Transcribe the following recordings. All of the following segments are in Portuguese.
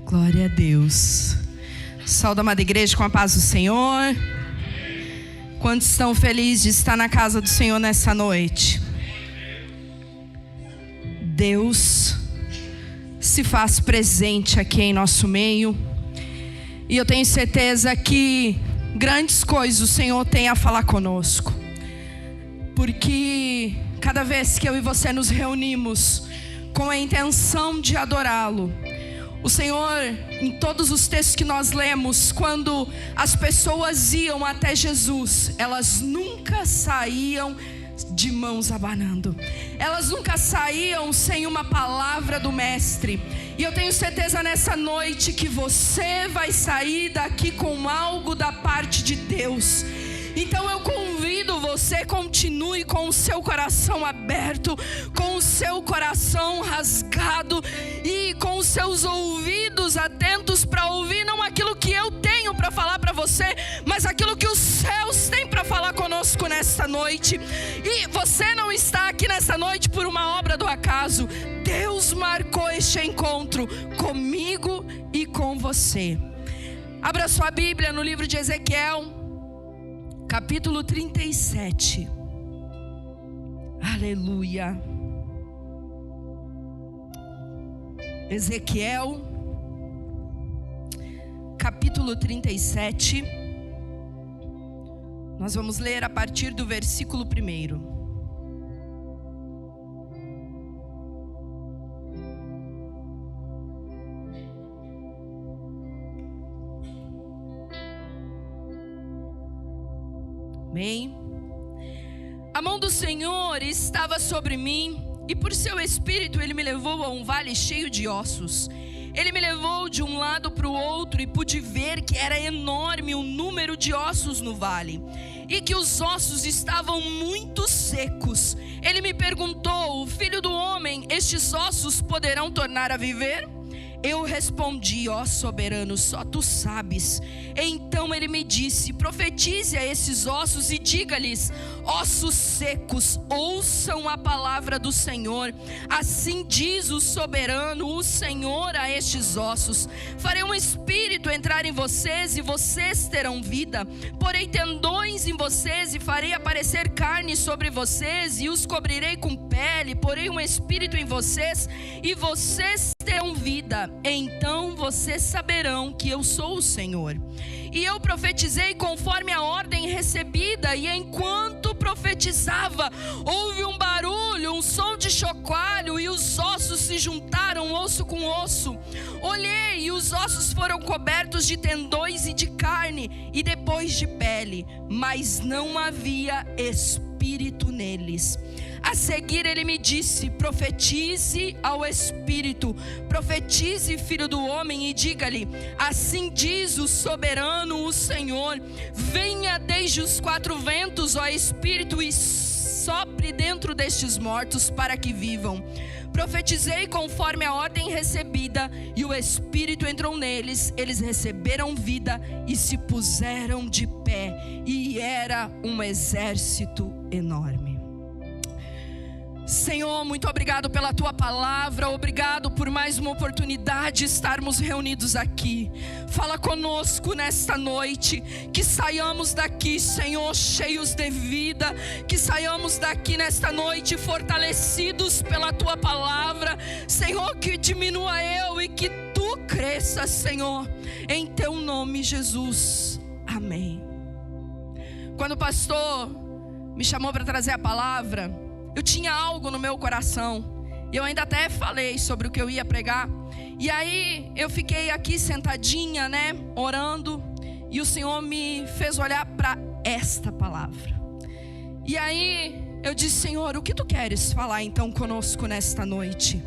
Glória a Deus. Saúde, amada igreja, com a paz do Senhor. Quantos estão felizes de estar na casa do Senhor nessa noite? Deus se faz presente aqui em nosso meio. E eu tenho certeza que grandes coisas o Senhor tem a falar conosco. Porque cada vez que eu e você nos reunimos com a intenção de adorá-lo, o Senhor, em todos os textos que nós lemos, quando as pessoas iam até Jesus, elas nunca saíam de mãos abanando. Elas nunca saíam sem uma palavra do Mestre. E eu tenho certeza nessa noite que você vai sair daqui com algo da parte de Deus. Então eu convido você, continue com o seu coração aberto, com o seu coração rasgado e com os seus ouvidos atentos para ouvir não aquilo que eu tenho para falar para você, mas aquilo que os céus têm para falar conosco nesta noite. E você não está aqui nesta noite por uma obra do acaso. Deus marcou este encontro comigo e com você. Abra sua Bíblia no livro de Ezequiel, capítulo 37. Aleluia. Ezequiel, capítulo 37. Nós vamos ler a partir do versículo 1. Amém. A mão do Senhor estava sobre mim, e por seu espírito ele me levou a um vale cheio de ossos. Ele me levou de um lado para o outro, e pude ver que era enorme o número de ossos no vale, e que os ossos estavam muito secos. Ele me perguntou: filho do homem, estes ossos poderão tornar a viver? Eu respondi: ó soberano, só tu sabes. Então ele me disse: profetize a esses ossos e diga-lhes: ossos secos, ouçam a palavra do Senhor. Assim diz o soberano, o Senhor, a estes ossos: farei um espírito entrar em vocês e vocês terão vida. Porei tendões em vocês e farei aparecer carne sobre vocês e os cobrirei com pele. Porei um espírito em vocês e vocês terão vida. Então vocês saberão que eu sou o Senhor. E eu profetizei conforme a ordem recebida, e enquanto profetizava, houve um barulho, um som de chocalho, e os ossos se juntaram, osso com osso. Olhei, e os ossos foram cobertos de tendões e de carne, e depois de pele, mas não havia espírito neles. A seguir ele me disse: profetize ao espírito, profetize, filho do homem, e diga-lhe: assim diz o soberano, o Senhor: venha desde os quatro ventos, ó espírito, e sopre dentro destes mortos para que vivam. Profetizei conforme a ordem recebida, e o espírito entrou neles. Eles receberam vida e se puseram de pé, e era um exército enorme. Senhor, muito obrigado pela tua palavra, obrigado por mais uma oportunidade de estarmos reunidos aqui. Fala conosco nesta noite, que saiamos daqui, Senhor, cheios de vida, que saiamos daqui nesta noite fortalecidos pela tua palavra. Senhor, que diminua eu e que tu cresça, Senhor, em teu nome, Jesus, amém. Quando o pastor me chamou para trazer a palavra, eu tinha algo no meu coração, e eu ainda até falei sobre o que eu ia pregar. E aí eu fiquei aqui sentadinha, orando, e o Senhor me fez olhar para esta palavra. E aí eu disse: Senhor, o que tu queres falar então conosco nesta noite?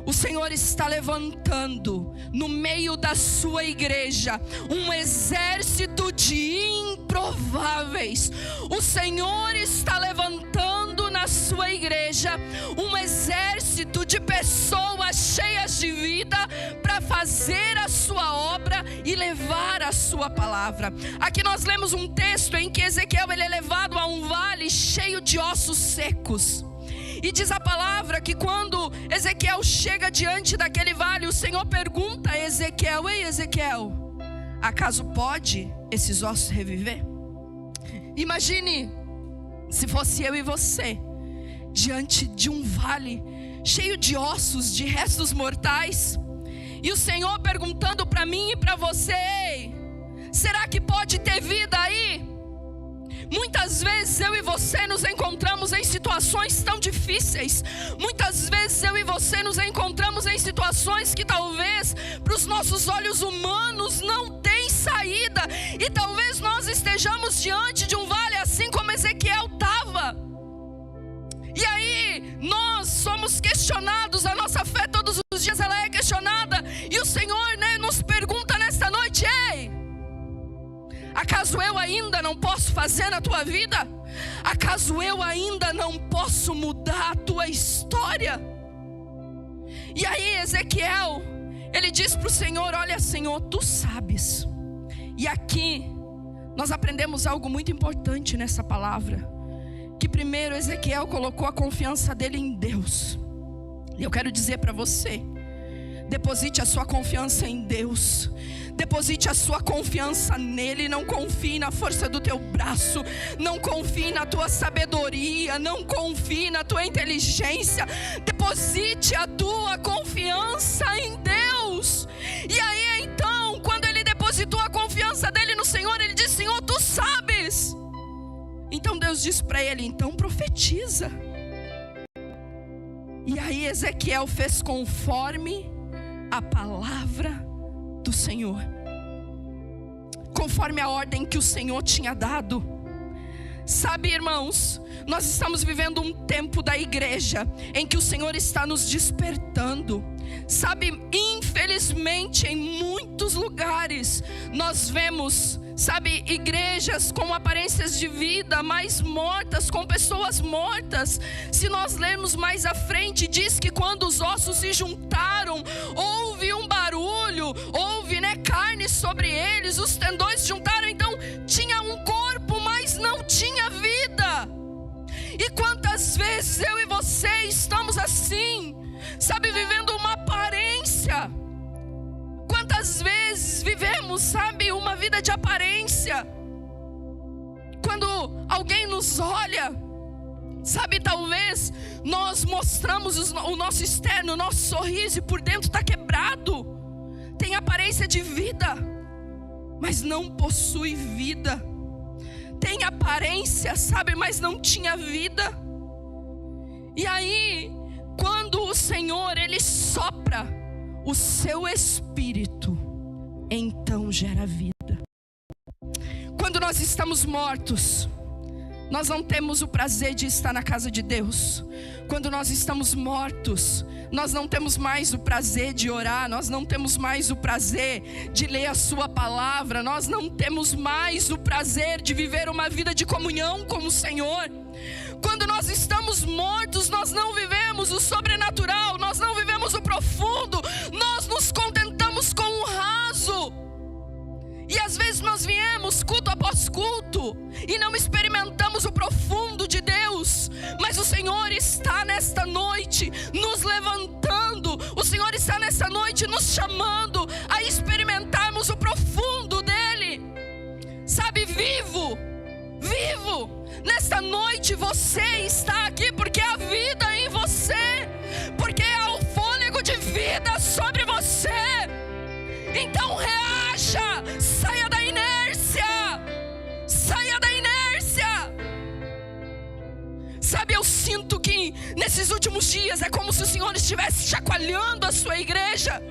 O Senhor está levantando no meio da sua igreja um exército de improváveis. O Senhor está levantando na sua igreja um exército de pessoas cheias de vida para fazer a sua obra e levar a sua palavra. Aqui nós lemos um texto em que Ezequiel ele é levado a um vale cheio de ossos secos. E diz a palavra que quando Ezequiel chega diante daquele vale, o Senhor pergunta a Ezequiel: ei, Ezequiel, acaso pode esses ossos reviver? Imagine se fosse eu e você diante de um vale cheio de ossos, de restos mortais, e o Senhor perguntando para mim e para você: ei, será que pode ter vida aí? Muitas vezes eu e você nos encontramos em situações tão difíceis. Muitas vezes eu e você nos encontramos em situações que talvez para os nossos olhos humanos não tem saída. E talvez nós estejamos diante de um vale assim como Ezequiel estava. E aí nós somos questionados, a nossa fé todos os dias ela é questionada. E o Senhor, nos pergunta nesta noite: ei, acaso eu ainda não posso fazer na tua vida? Acaso eu ainda não posso mudar a tua história? E aí Ezequiel, ele diz para o Senhor: olha, Senhor, tu sabes. E aqui nós aprendemos algo muito importante nessa palavra, que primeiro Ezequiel colocou a confiança dele em Deus. E eu quero dizer para você: deposite a sua confiança em Deus. Deposite a sua confiança nele. Não confie na força do teu braço. Não confie na tua sabedoria. Não confie na tua inteligência. Deposite a tua confiança em Deus. E aí então, quando ele depositou a confiança dele no Senhor, ele disse: Senhor, tu sabes. Então Deus disse para ele: então profetiza. E aí Ezequiel fez conforme a palavra do Senhor, conforme a ordem que o Senhor tinha dado. Sabe, irmãos, nós estamos vivendo um tempo da igreja em que o Senhor está nos despertando. Sabe, infelizmente em muitos lugares nós vemos, sabe, igrejas com aparências de vida, mas mortas, com pessoas mortas. Se nós lermos mais à frente, diz que quando os ossos se juntaram, houve um barulho, houve carne sobre eles, os tendões se juntaram, então tinha um corpo, mas não tinha vida. E quantas vezes eu e você estamos assim, sabe, vivendo uma aparência? Quantas vezes vivemos, sabe, uma vida de aparência? Quando alguém nos olha, sabe, talvez nós mostramos o nosso externo, o nosso sorriso, e por dentro está quebrado. Tem aparência de vida, mas não possui vida. Tem aparência, sabe, mas não tinha vida. E aí, quando o Senhor, Ele sopra o seu Espírito, então gera vida. Quando nós estamos mortos, nós não temos o prazer de estar na casa de Deus. Quando nós estamos mortos, nós não temos mais o prazer de orar. Nós não temos mais o prazer de ler a sua palavra. Nós não temos mais o prazer de viver uma vida de comunhão com o Senhor. Quando nós estamos mortos, nós não vivemos o sobrenatural. Nós não vivemos o profundo. Nós nos contentamos com o raso. E às vezes nós viemos culto após culto e não experimentamos o profundo de Deus. Mas o Senhor está nesta noite nos levantando. O Senhor está nesta noite nos chamando a experimentarmos o profundo dEle. Sabe, vivo. Nesta noite você está aqui porque há vida em você, porque há o fôlego de vida sobre você. Então reaja, saia da inércia. Sabe, eu sinto que nesses últimos dias é como se o Senhor estivesse chacoalhando a sua igreja.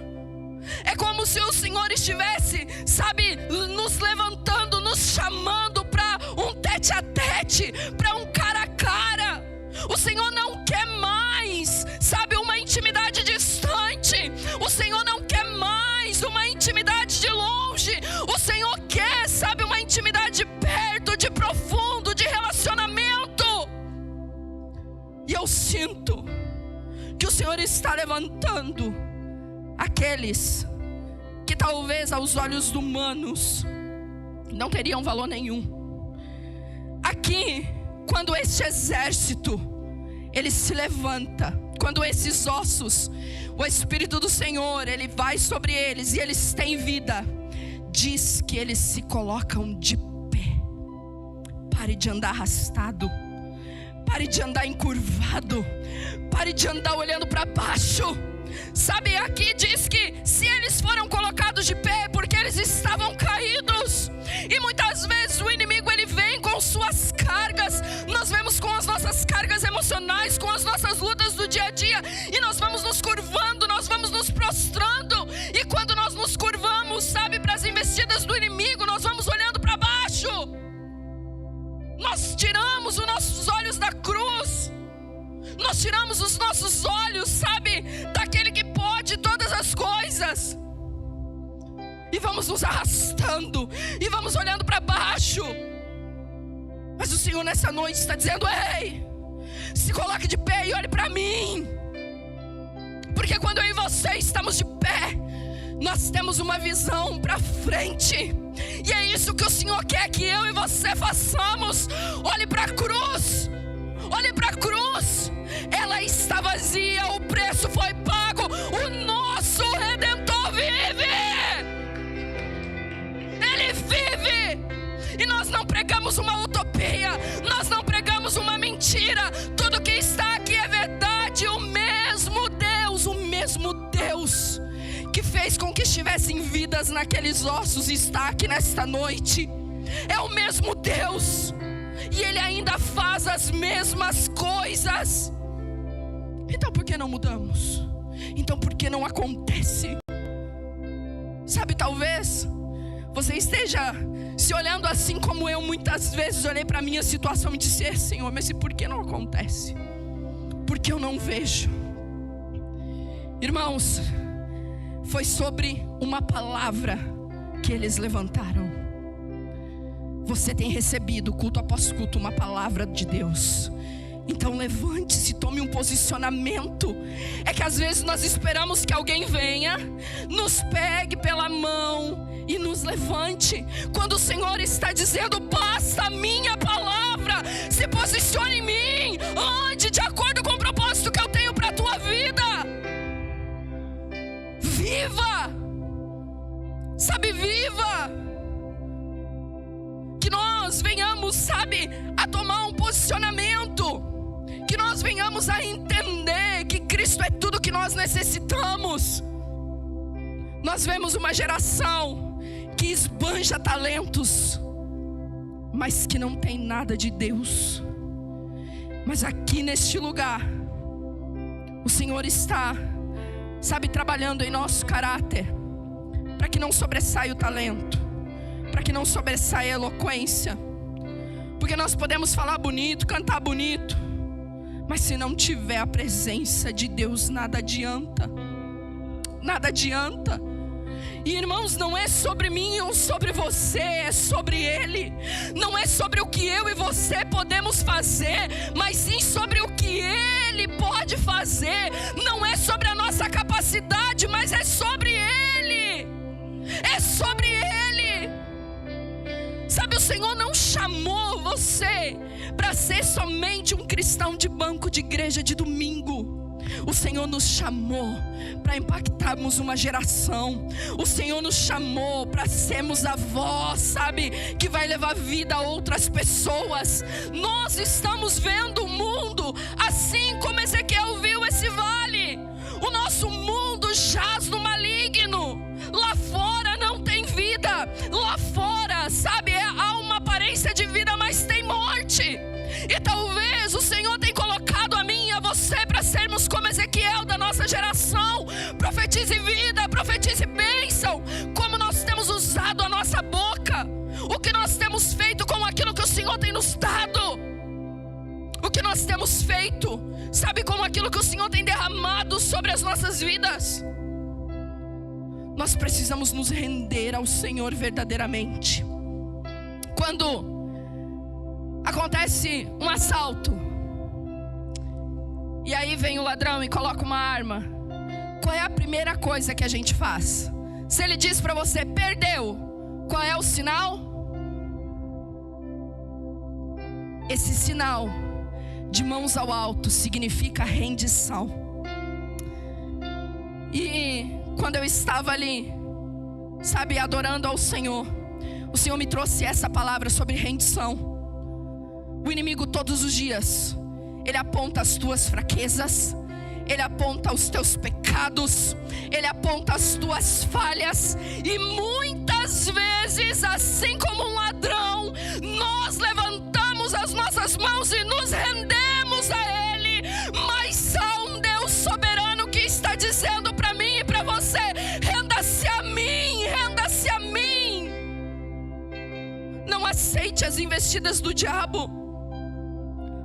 É como se o Senhor estivesse, sabe, nos levantando, nos chamando para um tete a tete, para um cara a cara. O Senhor não quer mais, sabe, uma intimidade distante. O Senhor não quer mais uma intimidade de longe. O Senhor quer, sabe, uma intimidade de perto, de profundo, de relacionamento. E eu sinto que o Senhor está levantando aqueles que talvez aos olhos humanos não teriam valor nenhum. Aqui, quando este exército, ele se levanta. Quando esses ossos, o Espírito do Senhor, ele vai sobre eles e eles têm vida, diz que eles se colocam de pé. Pare de andar arrastado. Pare de andar encurvado. Pare de andar olhando para baixo. Sabe, aqui diz que se eles foram colocados de pé é porque eles estavam caídos. E muitas vezes o inimigo ele vem com suas cargas. Nós vemos com as nossas cargas emocionais, com as nossas lutas do dia a dia, e nós vamos nos curvando, nós vamos nos prostrando. E quando nós nos curvamos, sabe, para as investidas do inimigo, nós vamos olhando para baixo. Nós tiramos os nossos olhos da cruz. Nós tiramos os nossos olhos, sabe, daquele que pode todas as coisas. E vamos nos arrastando. E vamos olhando para baixo. Mas o Senhor nessa noite está dizendo: ei, se coloque de pé e olhe para mim. Porque quando eu e você estamos de pé, nós temos uma visão para frente. E é isso que o Senhor quer que eu e você façamos. Olhe para a cruz. Olhe para a cruz. Ela está vazia, o preço foi pago. O nosso Redentor vive. Ele vive. E nós não pregamos uma utopia, nós não pregamos uma mentira. Tudo que está aqui é verdade. O mesmo Deus que fez com que estivessem vidas naqueles ossos está aqui nesta noite. É o mesmo Deus. E Ele ainda faz as mesmas coisas. Então por que não mudamos? Então por que não acontece? Sabe, talvez você esteja se olhando assim como eu muitas vezes olhei para a minha situação e disse: Senhor, mas por que não acontece? Porque eu não vejo. Irmãos, foi sobre uma palavra que eles levantaram. Você tem recebido culto após culto uma palavra de Deus. Então levante-se, tome um posicionamento. É que às vezes nós esperamos que alguém venha, nos pegue pela mão e nos levante, quando o Senhor está dizendo: basta a minha palavra. Se posicione em mim, ande de acordo com o propósito que eu tenho para a tua vida. Viva, sabe, viva. Que nós venhamos, sabe, a tomar um posicionamento. Que nós venhamos a entender que Cristo é tudo que nós necessitamos. Nós vemos uma geração que esbanja talentos, mas que não tem nada de Deus. Mas aqui neste lugar, o Senhor está, sabe, trabalhando em nosso caráter, para que não sobressaia o talento, para que não sobressaia a eloquência. Porque nós podemos falar bonito, cantar bonito, mas se não tiver a presença de Deus, nada adianta. Nada adianta. E irmãos, não é sobre mim ou sobre você, é sobre Ele. Não é sobre o que eu e você podemos fazer, mas sim sobre o que Ele pode fazer. Não é sobre a nossa capacidade, mas é sobre Ele. É sobre Ele. Sabe, o Senhor não chamou você para ser somente um cristão de banco de igreja de domingo. O Senhor nos chamou para impactarmos uma geração. O Senhor nos chamou para sermos a voz, sabe, que vai levar vida a outras pessoas. Nós estamos vendo o mundo assim como Ezequiel viu esse vale. O nosso mundo jaz no maligno. Lá fora não tem vida. Lá fora, sabe, há uma aparência de vida, mas tem morte. E talvez o Senhor tenha colocado a mim e a você para sermos como Ezequiel da nossa geração. Profetize vida, profetize bênção. Como nós temos usado a nossa boca. O que nós temos feito com aquilo que o Senhor tem nos dado. O que nós temos feito, sabe, com aquilo que o Senhor tem derramado sobre as nossas vidas. Nós precisamos nos render ao Senhor verdadeiramente. Quando acontece um assalto, e aí vem o ladrão e coloca uma arma, qual é a primeira coisa que a gente faz? Se ele diz para você: perdeu, qual é o sinal? Esse sinal de mãos ao alto significa rendição. E quando eu estava ali, sabe, adorando ao Senhor, o Senhor me trouxe essa palavra sobre rendição. O inimigo todos os dias, ele aponta as tuas fraquezas, ele aponta os teus pecados, ele aponta as tuas falhas. E muitas vezes, assim como um ladrão, nós levantamos as nossas mãos e nos rendemos a Ele. Mas há um Deus soberano que está dizendo para mim e para você: renda-se a mim, renda-se a mim. Não aceite as investidas do diabo.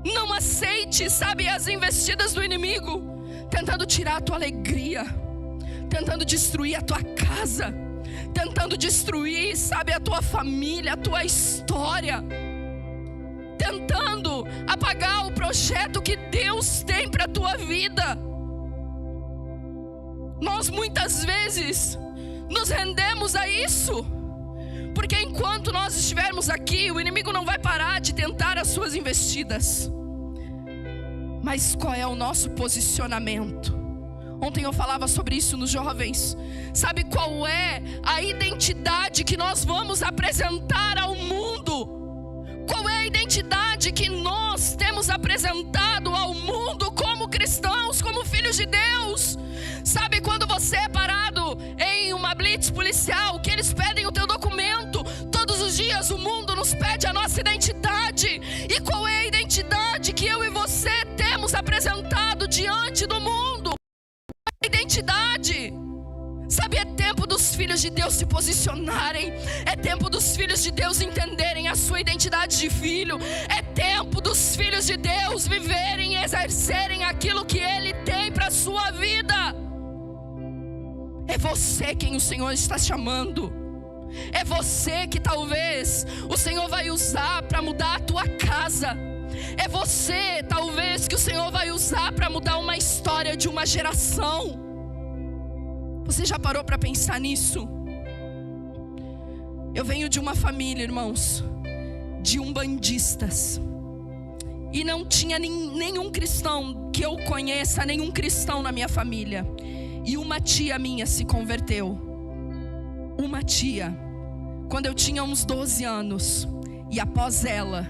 Não aceite, sabe, as investidas do inimigo, tentando tirar a tua alegria, tentando destruir a tua casa, tentando destruir, sabe, a tua família, a tua história, tentando apagar o projeto que Deus tem para a tua vida. Nós muitas vezes nos rendemos a isso, porque enquanto nós estivermos aqui, o inimigo não vai parar de tentar as suas investidas. Mas qual é o nosso posicionamento? Ontem eu falava sobre isso nos jovens. Sabe qual é a identidade que nós vamos apresentar ao mundo? Qual é a identidade que nós temos apresentado ao mundo como cristãos, como filhos de Deus? Sabe, quando você é parado em uma blitz policial, que eles pedem o teu documento, todos os dias o mundo nos pede a nossa identidade. E qual é a identidade que eu e você temos apresentado diante do mundo? A identidade. Sabe, é tempo dos filhos de Deus se posicionarem. É tempo dos filhos de Deus entenderem a sua identidade de filho. É tempo dos filhos de Deus viverem e exercerem aquilo que Ele tem para a sua vida. É você quem o Senhor está chamando. É você que talvez o Senhor vai usar para mudar a tua casa. É você talvez que o Senhor vai usar para mudar uma história de uma geração. Você já parou para pensar nisso? Eu venho de uma família, irmãos, de umbandistas. E não tinha nenhum cristão que eu conheça, nenhum cristão na minha família. E uma tia minha se converteu. Uma tia, quando eu tinha uns 12 anos. E após ela,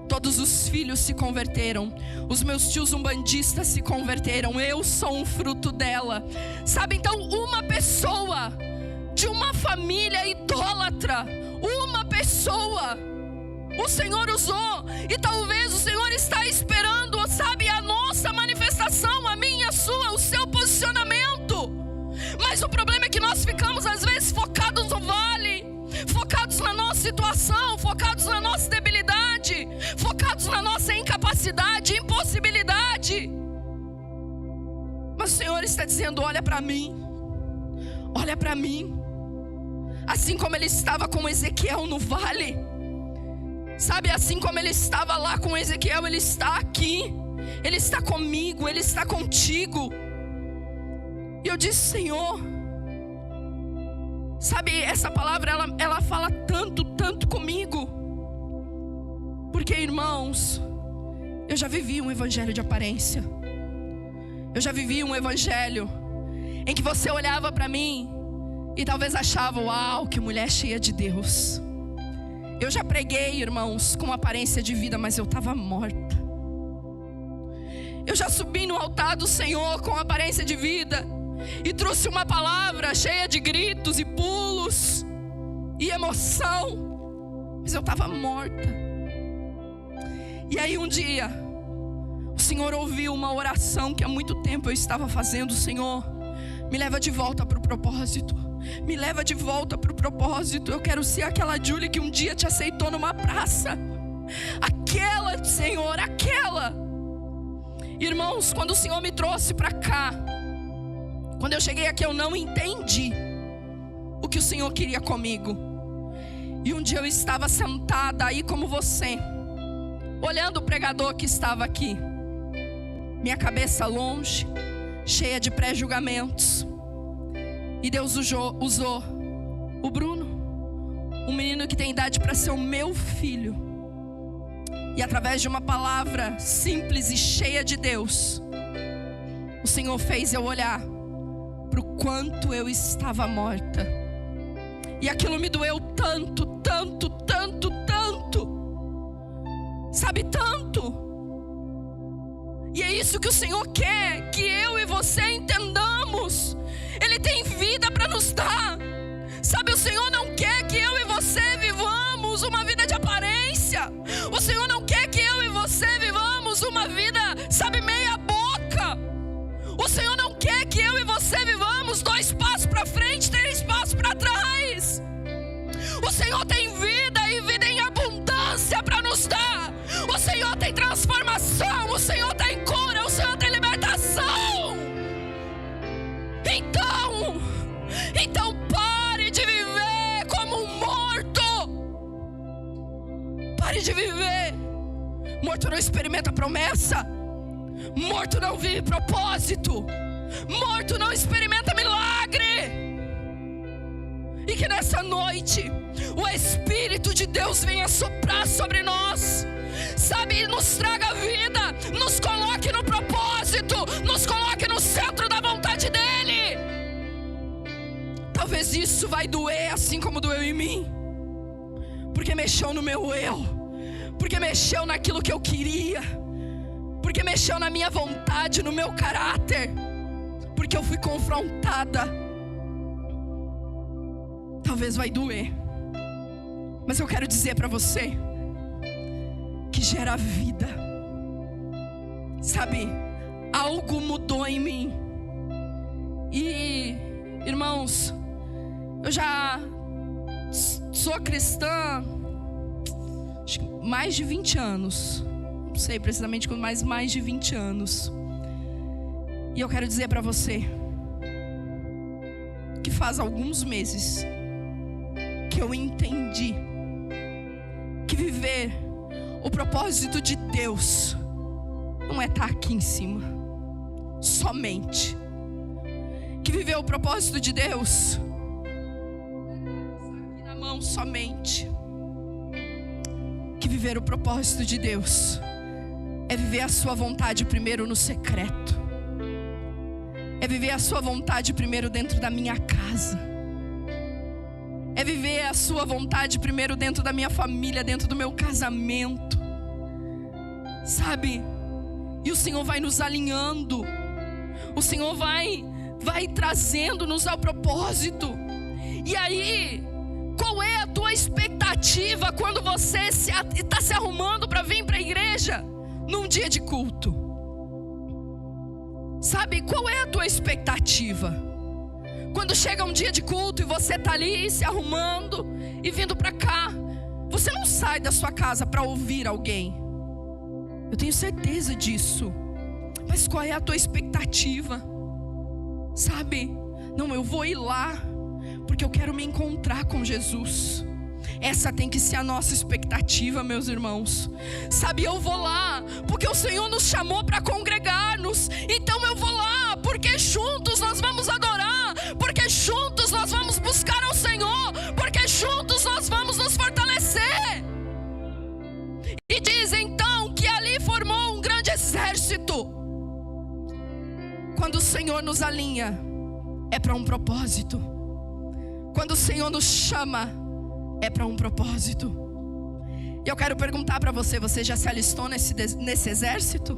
todos os filhos se converteram. Os meus tios umbandistas se converteram. Eu sou um fruto dela. Sabe, então uma pessoa de uma família idólatra, uma pessoa, o Senhor usou. E talvez o Senhor está esperando, sabe, a nossa manifestação, a minha, a sua, o seu posicionamento. Mas o problema é que nós ficamos às vezes focados no vale, focados na nossa situação, focados na nossa debilidade, focados na nossa incapacidade, impossibilidade. Mas o Senhor está dizendo: olha para mim, olha para mim. Assim como Ele estava com Ezequiel no vale, sabe, assim como Ele estava lá com Ezequiel, Ele está aqui. Ele está comigo, Ele está contigo. E eu disse: Senhor, sabe, essa palavra ela fala tanto comigo. Porque, irmãos, eu já vivi um evangelho de aparência. Eu já vivi um evangelho em que você olhava para mim e talvez achava: uau, que mulher cheia de Deus. Eu já preguei, irmãos, com aparência de vida, mas eu estava morta. Eu já subi no altar do Senhor com aparência de vida e trouxe uma palavra cheia de gritos e pulos e emoção, mas eu estava morta. E aí um dia o Senhor ouviu uma oração que há muito tempo eu estava fazendo: Senhor, me leva de volta para o propósito. Me leva de volta para o propósito. Eu quero ser aquela Julie que um dia te aceitou numa praça. Aquela, Senhor, aquela. Irmãos, quando o Senhor me trouxe para cá, quando eu cheguei aqui, eu não entendi o que o Senhor queria comigo. E um dia eu estava sentada aí como você, olhando o pregador que estava aqui, minha cabeça longe, cheia de pré-julgamentos. E Deus usou o Bruno, um menino que tem idade para ser o meu filho. E através de uma palavra simples e cheia de Deus, o Senhor fez eu olhar para o quanto eu estava morta. E aquilo me doeu tanto, tanto, tanto, tanto. Sabe, tanto. E é isso que o Senhor quer que eu e você entendamos. Ele tem vida para nos dar. Sabe, o Senhor não quer que eu e você vivamos uma vida de aparência. O Senhor não quer que eu e você vivamos uma vida, sabe, meia boca. O Senhor não quer que eu e você vivamos 2 passos para frente, 3 passos para trás. O Senhor tem vida e vida em abundância para nos dar. O Senhor tem transformação, o Senhor tem cura, o Senhor tem libertação. Então pare de viver como um morto. Pare de viver. Morto não experimenta promessa. Morto não vive propósito. Morto não experimenta milagre. E que nessa noite o Espírito de Deus venha soprar sobre nós, sabe, nos traga vida, nos coloque no propósito, nos coloque no centro da vontade dEle. Talvez isso vai doer assim como doeu em mim, porque mexeu no meu eu, porque mexeu naquilo que eu queria, porque mexeu na minha vontade, no meu caráter, porque eu fui confrontada. Talvez vai doer, mas eu quero dizer para você que gera vida. Sabe, algo mudou em mim. E, irmãos, eu já sou cristã acho que mais de 20 anos. Não sei precisamente quando, mas mais de 20 anos. E eu quero dizer para você que faz alguns meses que eu entendi que viver o propósito de Deus não é estar aqui em cima somente. Que viver o propósito de Deus aqui na mão somente. Que viver o propósito de Deus é viver a sua vontade primeiro no secreto. É viver a sua vontade primeiro dentro da minha casa. É viver a sua vontade primeiro dentro da minha família, dentro do meu casamento. Sabe? E o Senhor vai nos alinhando. O Senhor vai trazendo-nos ao propósito. E aí, qual é a tua expectativa quando você está se arrumando para vir para a igreja num dia de culto? Sabe, qual é a tua expectativa? Quando chega um dia de culto e você está ali se arrumando e vindo para cá, você não sai da sua casa para ouvir alguém. Eu tenho certeza disso. Mas qual é a tua expectativa? Sabe? Não, eu vou ir lá porque eu quero me encontrar com Jesus. Essa tem que ser a nossa expectativa, meus irmãos. Sabe, eu vou lá porque o Senhor nos chamou para congregar-nos. Então eu vou lá porque juntos nós vamos adorar, porque juntos nós vamos buscar ao Senhor, porque juntos nós vamos nos fortalecer. E diz então que ali formou um grande exército. Quando o Senhor nos alinha, é para um propósito. Quando o Senhor nos chama, é para um propósito. E eu quero perguntar para você: você já se alistou nesse exército?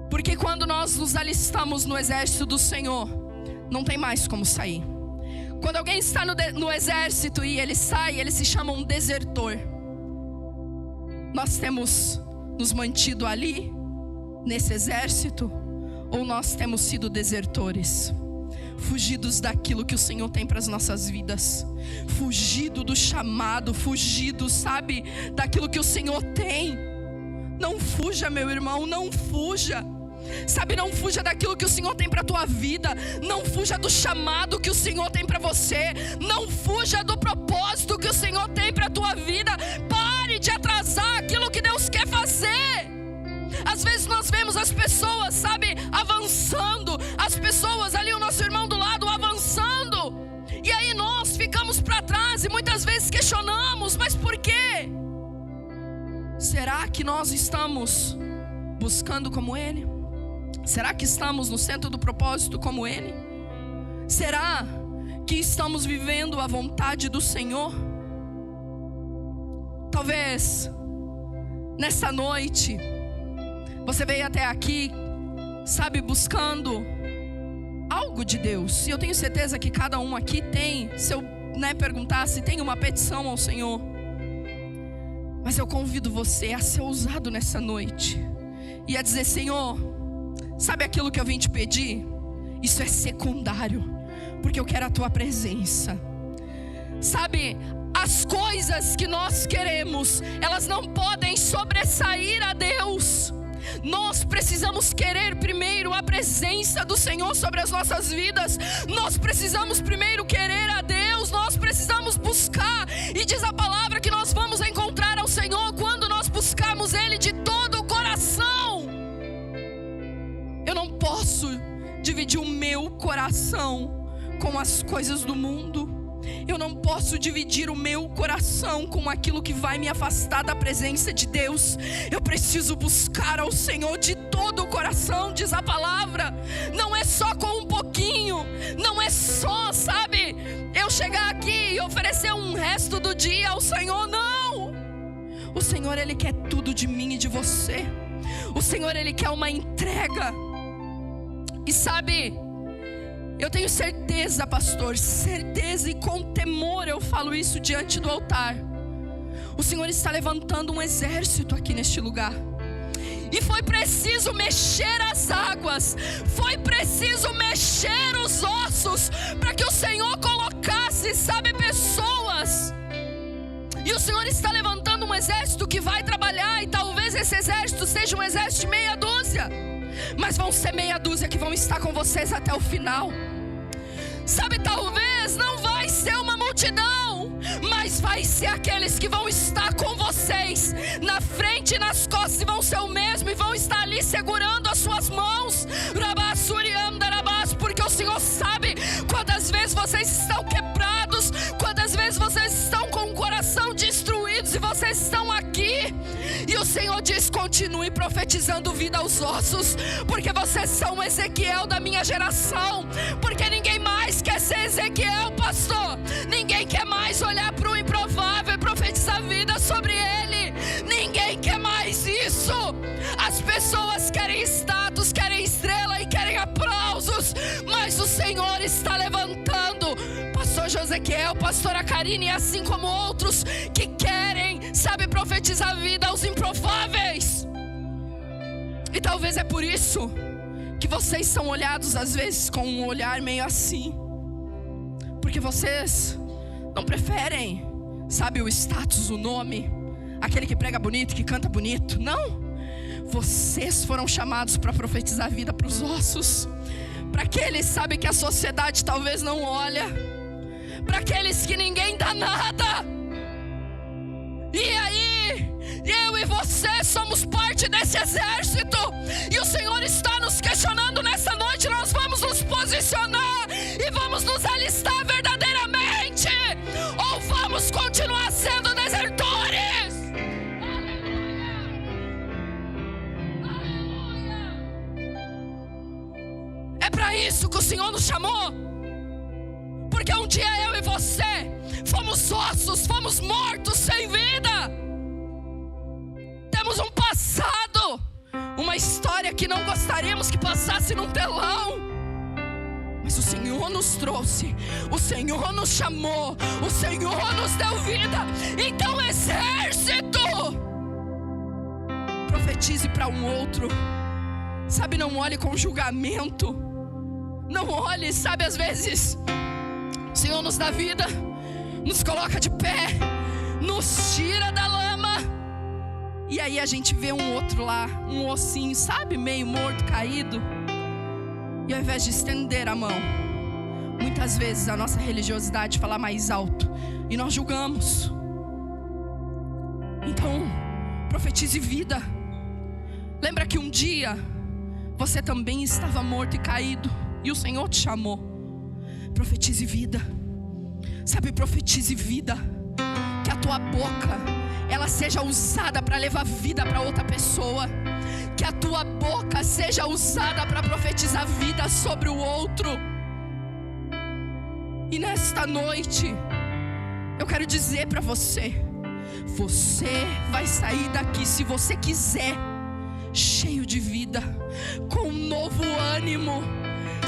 Porque quando nós nos alistamos no exército do Senhor, não tem mais como sair. Quando alguém está no exército e ele sai, ele se chama um desertor. Nós temos nos mantido ali, nesse exército, ou nós temos sido desertores? Fugidos daquilo que o Senhor tem para as nossas vidas, fugido do chamado, fugido, sabe, daquilo que o Senhor tem. Não fuja, meu irmão, não fuja. Sabe, não fuja daquilo que o Senhor tem para a tua vida. Não fuja do chamado que o Senhor tem para você. Não fuja do propósito que o Senhor tem para a tua vida. Pare de atrasar aquilo que Deus quer fazer. Às vezes nós vemos as pessoas, sabe, avançando. As pessoas ali, o nosso irmão do lado avançando. E aí nós ficamos para trás e muitas vezes questionamos: mas por quê? nós estamos buscando como Ele? Será que estamos no centro do propósito como Ele? Será que estamos vivendo a vontade do Senhor? Talvez nessa noite você veio até aqui, sabe, buscando algo de Deus. E eu tenho certeza que cada um aqui tem, se eu perguntar se tem uma petição ao Senhor. Mas eu convido você a ser ousado nessa noite e a dizer: Senhor, sabe aquilo que eu vim te pedir? Isso é secundário, porque eu quero a tua presença. Sabe, as coisas que nós queremos, elas não podem sobressair a Deus. Nós precisamos querer primeiro a presença do Senhor sobre as nossas vidas. Nós precisamos primeiro querer a Deus. Nós precisamos buscar. E diz a palavra que nós vamos encontrar ao Senhor quando nós buscarmos Ele de todo o coração. Eu não posso dividir o meu coração com as coisas do mundo. Eu não posso dividir o meu coração com aquilo que vai me afastar da presença de Deus. Eu preciso buscar ao Senhor de todo o coração, diz a palavra. Não é só com um pouquinho, não é só, sabe, eu chegar aqui e oferecer um resto do dia ao Senhor, não. O Senhor, Ele quer tudo de mim e de você. O Senhor, Ele quer uma entrega. E sabe, eu tenho certeza, pastor, certeza, e com temor eu falo isso diante do altar. O Senhor está levantando um exército aqui neste lugar. E foi preciso mexer as águas, foi preciso mexer os ossos, para que o Senhor colocasse, sabe, pessoas. E o Senhor está levantando um exército que vai trabalhar. E talvez esse exército seja um exército de meia dúzia, mas vão ser meia dúzia que vão estar com vocês até o final. Sabe, talvez não vai ser uma multidão, mas vai ser aqueles que vão estar com vocês na frente e nas costas, e vão ser o mesmo, e vão estar ali segurando as suas mãos, porque o Senhor sabe quantas vezes vocês estão quebrados, quantas vezes vocês estão com o coração destruídos, e vocês estão aqui. E o Senhor diz: continue profetizando vida aos ossos, porque vocês são o Ezequiel da minha geração. Porque ninguém mais quer ser Ezequiel, pastor. Ninguém quer mais olhar para o improvável e profetizar vida sobre ele. Ninguém quer mais isso. As pessoas querem status, querem estrela e querem aplausos, mas o Senhor está levantando pastor Josequiel, pastora Karine, assim como outros que querem, sabe, profetizar vida aos improváveis. E talvez é por isso que vocês são olhados às vezes com um olhar meio assim, porque vocês não preferem, sabe, o status, o nome, aquele que prega bonito, que canta bonito. Não, vocês foram chamados para profetizar vida para os ossos, para aqueles, sabe, que a sociedade talvez não olha, para aqueles que ninguém dá nada. E aí, eu e você somos parte desse exército, e o Senhor está nos questionando nessa noite. Nós vamos nos posicionar e vamos nos alistar verdadeiramente, ou vamos continuar sendo desertores? Aleluia! É para isso que o Senhor nos chamou, porque um dia eu e você fomos ossos, fomos mortos sem vida. Temos um passado, uma história que não gostaríamos que passasse num telão, mas o Senhor nos trouxe, o Senhor nos chamou, o Senhor nos deu vida. Então, exército, profetize para um outro, sabe, não olhe com julgamento, não olhe, sabe, às vezes o Senhor nos dá vida, nos coloca de pé, nos tira da lama, e aí a gente vê um outro lá, um ossinho, sabe, meio morto, caído. E ao invés de estender a mão, muitas vezes a nossa religiosidade fala mais alto e nós julgamos. Então, profetize vida. Lembra que um dia você também estava morto e caído, e o Senhor te chamou. Profetize vida. Sabe, profetize vida. Que a tua boca, ela seja usada para levar vida para outra pessoa. Que a tua boca seja usada para profetizar vida sobre o outro. E nesta noite, eu quero dizer para você: você vai sair daqui, se você quiser, cheio de vida, com um novo ânimo.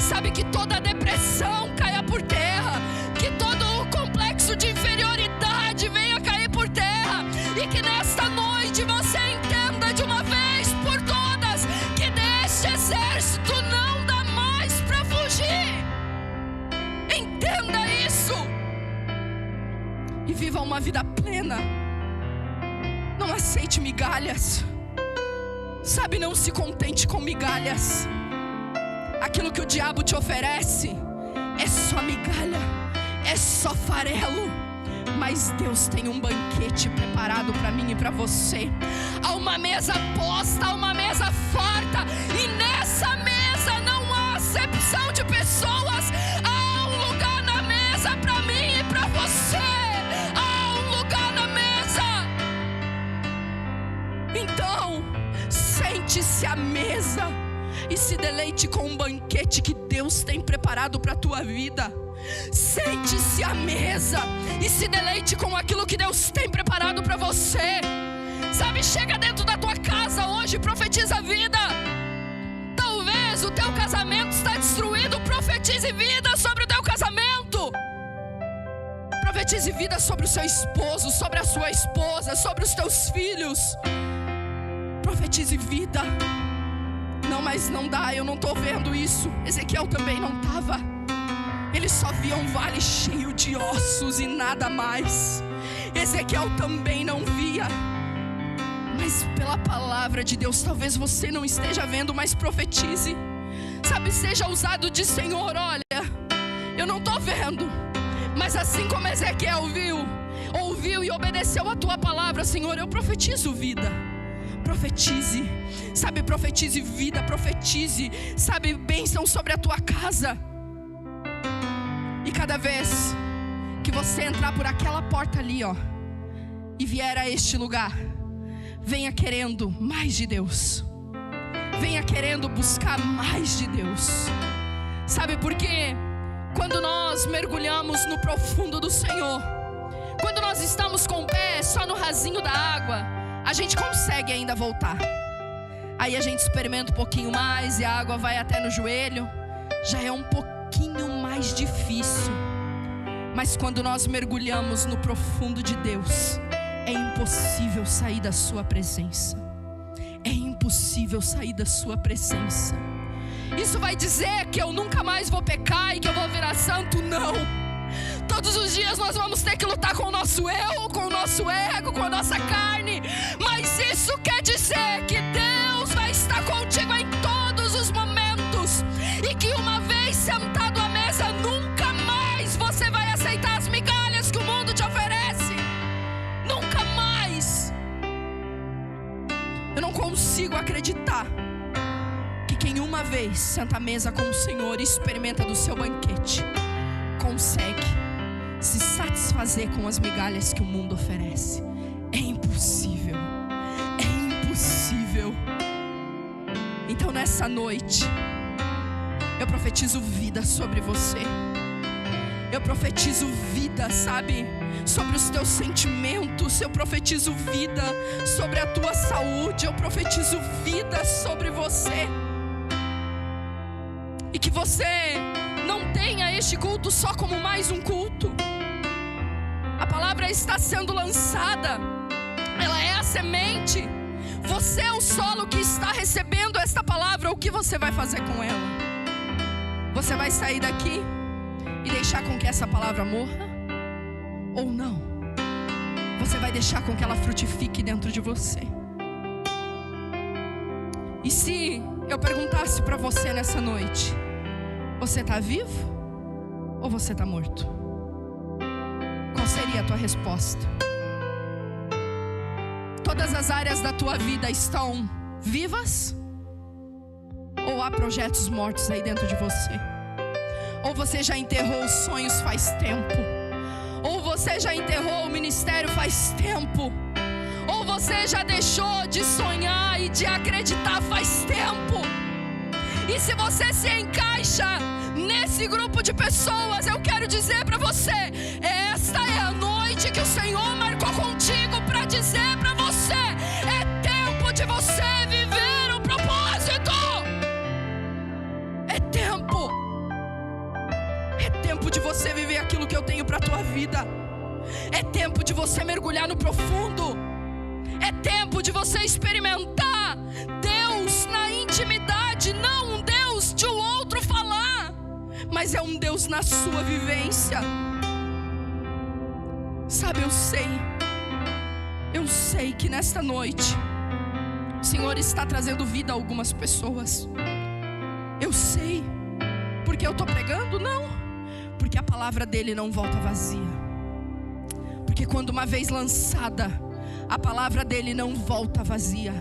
Sabe, que toda depressão caia por terra, que todo o complexo de inferioridade venha cair por terra, e que nesta noite você entenda de uma vez por todas que deste exército não dá mais para fugir. Entenda isso e viva uma vida plena. Não aceite migalhas. Sabe, não se contente com migalhas. Aquilo que o diabo te oferece é só migalha, é só farelo. Mas Deus tem um banquete preparado para mim e para você. Há uma mesa posta, há uma mesa farta, e nessa mesa não há acepção de pessoas. Há um lugar na mesa para mim e para você. Há um lugar na mesa. Então, sente-se à mesa e se deleite com um banquete que Deus tem preparado para a tua vida. Sente-se à mesa e se deleite com aquilo que Deus tem preparado para você. Sabe, chega dentro da tua casa hoje, profetiza a vida. Talvez o teu casamento está destruído, profetize vida sobre o teu casamento. Profetize vida sobre o seu esposo, sobre a sua esposa, sobre os teus filhos. Profetize vida. Não, mas não dá, eu não estou vendo isso. Ezequiel também não estava. Ele só via um vale cheio de ossos e nada mais. Ezequiel também não via. Mas pela palavra de Deus, talvez você não esteja vendo, mas profetize. Sabe, seja ousado de Senhor, olha, eu não estou vendo, mas assim como Ezequiel ouviu e obedeceu a tua palavra, Senhor, eu profetizo vida. Profetize, sabe, profetize vida, profetize, sabe, bênção sobre a tua casa. E cada vez que você entrar por aquela porta ali, ó, e vier a este lugar, venha querendo mais de Deus. Venha querendo buscar mais de Deus. Sabe por quê? Quando nós mergulhamos no profundo do Senhor, quando nós estamos com o pé só no rasinho da água, a gente consegue ainda voltar. Aí a gente experimenta um pouquinho mais e a água vai até no joelho. Já é um pouquinho mais difícil. Mas quando nós mergulhamos no profundo de Deus, é impossível sair da sua presença. É impossível sair da sua presença. Isso vai dizer que eu nunca mais vou pecar e que eu vou virar santo? Não. Todos os dias nós vamos ter que lutar com o nosso eu, com o nosso ego, com a nossa carne. Mas isso quer dizer que Deus vai estar contigo em todos os momentos. E que uma vez sentado à mesa, nunca mais você vai aceitar as migalhas que o mundo te oferece. Nunca mais. Eu não consigo acreditar que quem uma vez senta à mesa com o Senhor e experimenta do seu banquete, consegue se satisfazer com as migalhas que o mundo oferece. É impossível. É impossível. Então nessa noite, eu profetizo vida sobre você. Eu profetizo vida, sabe, sobre os teus sentimentos. Eu profetizo vida sobre a tua saúde. Eu profetizo vida sobre você. E que você não tenha este culto só como mais um culto. A palavra está sendo lançada. Ela é a semente. Você é o solo que está recebendo esta palavra. O que você vai fazer com ela? Você vai sair daqui e deixar com que essa palavra morra? Ou não? Você vai deixar com que ela frutifique dentro de você? E se eu perguntasse para você nessa noite: você está vivo ou você está morto? Qual seria a tua resposta? Todas as áreas da tua vida estão vivas? Ou há projetos mortos aí dentro de você? Ou você já enterrou os sonhos faz tempo? Ou você já enterrou o ministério faz tempo, ou você já deixou de sonhar e de acreditar faz tempo. E se você se encaixa nesse grupo de pessoas, eu quero dizer para você: esta é a noite que o Senhor marcou contigo para dizer para você: é tempo de você viver o propósito. É tempo de você viver aquilo que eu tenho para a tua vida. É tempo de você mergulhar no profundo. É tempo de você experimentar Deus na intimidade, não um Deus de um outro falar, mas é um Deus na sua vivência. Sabe, eu sei que nesta noite o Senhor está trazendo vida a algumas pessoas. Eu sei, porque eu estou pregando? Não, porque a palavra dele não volta vazia. Porque quando uma vez lançada, a palavra dele não volta vazia.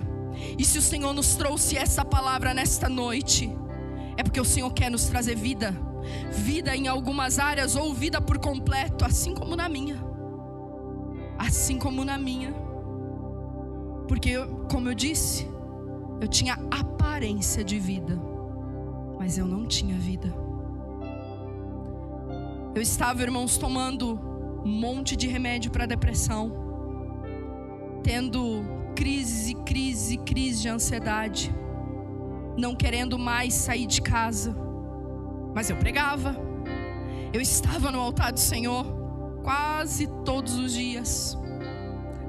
E se o Senhor nos trouxe essa palavra nesta noite, é porque o Senhor quer nos trazer vida. Vida em algumas áreas, ou vida por completo, assim como na minha. Assim como na minha. Porque como eu disse, eu tinha aparência de vida, mas eu não tinha vida. Eu estava, irmãos, tomando um monte de remédio para depressão, tendo crise de ansiedade, não querendo mais sair de casa. Mas eu pregava. Eu estava no altar do Senhor quase todos os dias,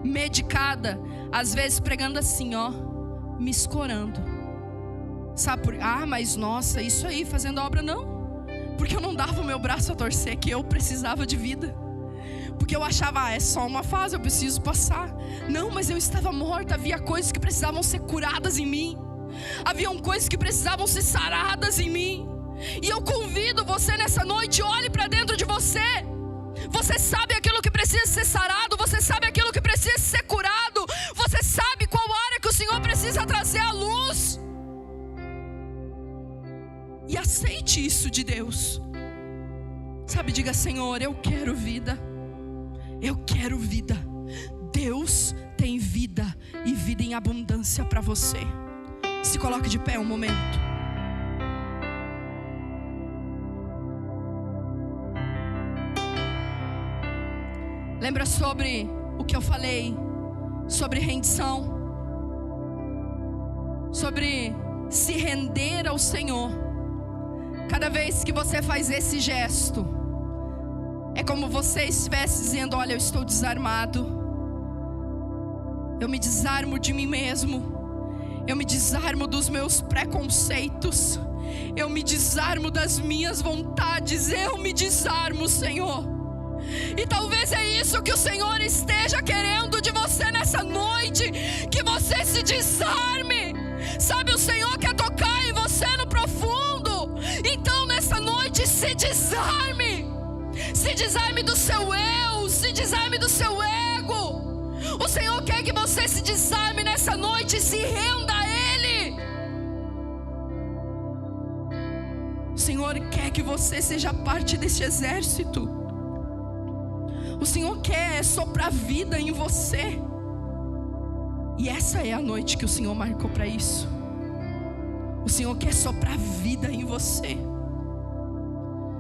medicada, às vezes pregando assim, me escorando. Sabe por... mas nossa, isso aí, fazendo a obra, não. Porque eu não dava o meu braço a torcer, que eu precisava de vida. Porque eu achava, é só uma fase, eu preciso passar. Não, mas eu estava morta. Havia coisas que precisavam ser curadas em mim. Haviam coisas que precisavam ser saradas em mim. E eu convido você nessa noite, olhe para dentro de você. Você sabe aquilo que precisa ser sarado, você sabe aquilo que precisa ser curado, você sabe qual área que o Senhor precisa trazer à luz. E aceite isso de Deus. Sabe, diga: Senhor, eu quero vida. Eu quero vida. Deus tem vida, e vida em abundância para você. Se coloque de pé um momento. Lembra sobre o que eu falei sobre rendição, sobre se render ao Senhor. Cada vez que você faz esse gesto, é como você estivesse dizendo: olha, eu estou desarmado. Eu me desarmo de mim mesmo. Eu me desarmo dos meus preconceitos. Eu me desarmo das minhas vontades. Eu me desarmo, Senhor. E talvez é isso que o Senhor esteja querendo de você nessa noite, que você se desarme. Sabe, o Senhor quer tocar em você no profundo. Então nessa noite, se desarme. Se desarme do seu eu, se desarme do seu ego. O Senhor quer que você se desarme nessa noite e se renda a Ele. O Senhor quer que você seja parte desse exército. O Senhor quer soprar vida em você. E essa é a noite que o Senhor marcou para isso. O Senhor quer soprar vida em você.